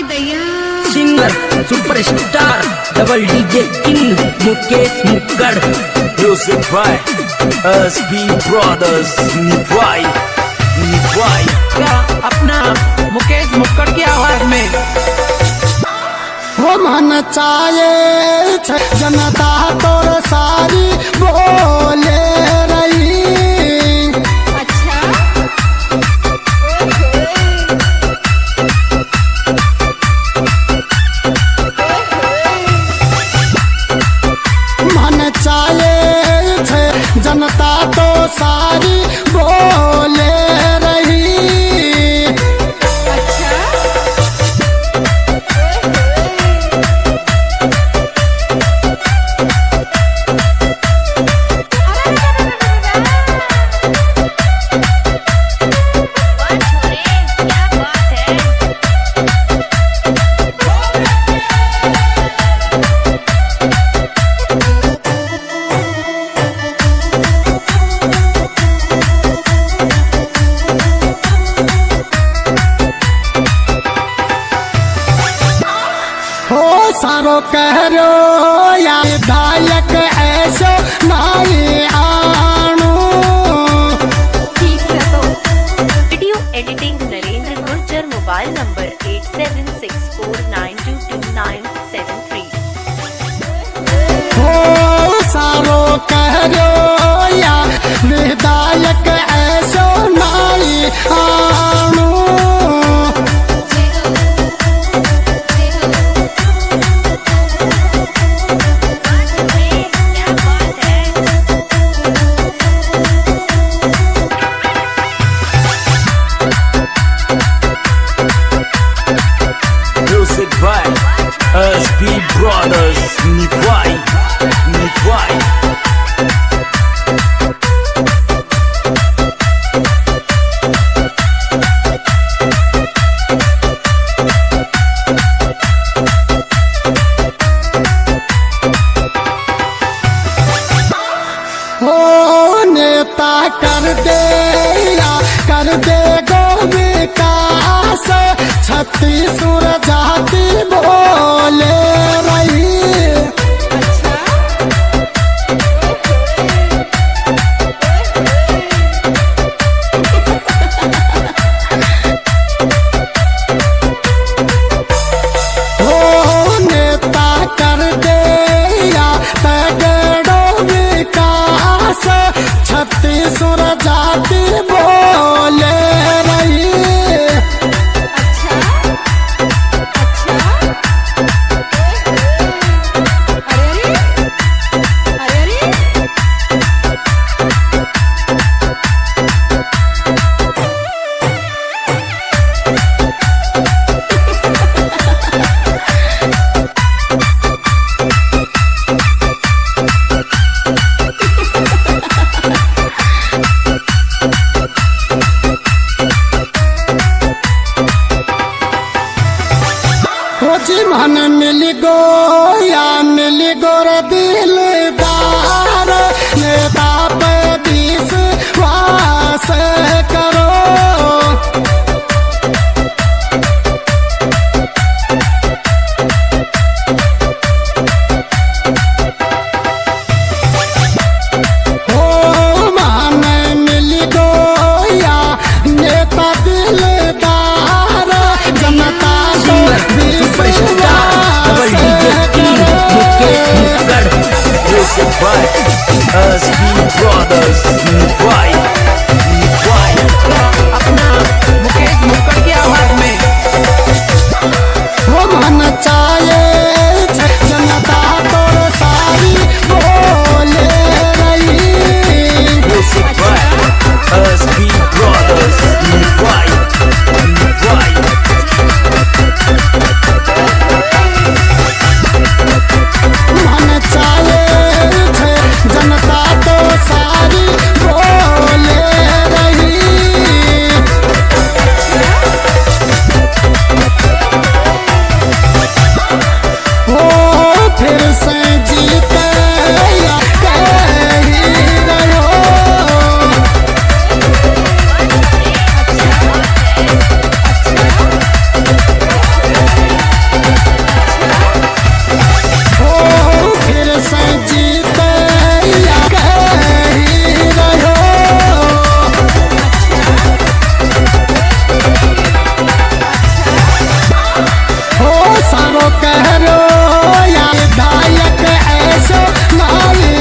दैया singer superstar double DJ king Mukesh Mukkad Music by SB Brothers निभाई क्या अपना मुकेश मुक्कड़ की आवाज में हो मन चाहे जनता तोर सारी बोले रही। अच्छा मन चाहे जनता तो सारी बोले रही। अच्छा क्या बात है। हो सारो कह रो या विधायक ऐसो नाई आणू। ठीक है तो video editing Narendra Gurjar mobile number 8764922973। हो सारो कह रो या विधायक ऐसो नाई आणू। क्या बात है। Music by SB Brothers निभाई हो नेता कर दे या कर दे गो विकास छत्तीसगढ़ जाति बोले रही। हो नेता कर दे या तगड़ो विकास छत्तीसगढ़ जाति बोले रही। अच्छा अच्छा अरे अरे हो जी मन मिल गो या मिल गोर दिलदार नेता पे विश्वास करो। हो मन मिल गो या नेता दिलदार जनता को superstar double DJ king Mukesh Mukkad Music by SB Brothers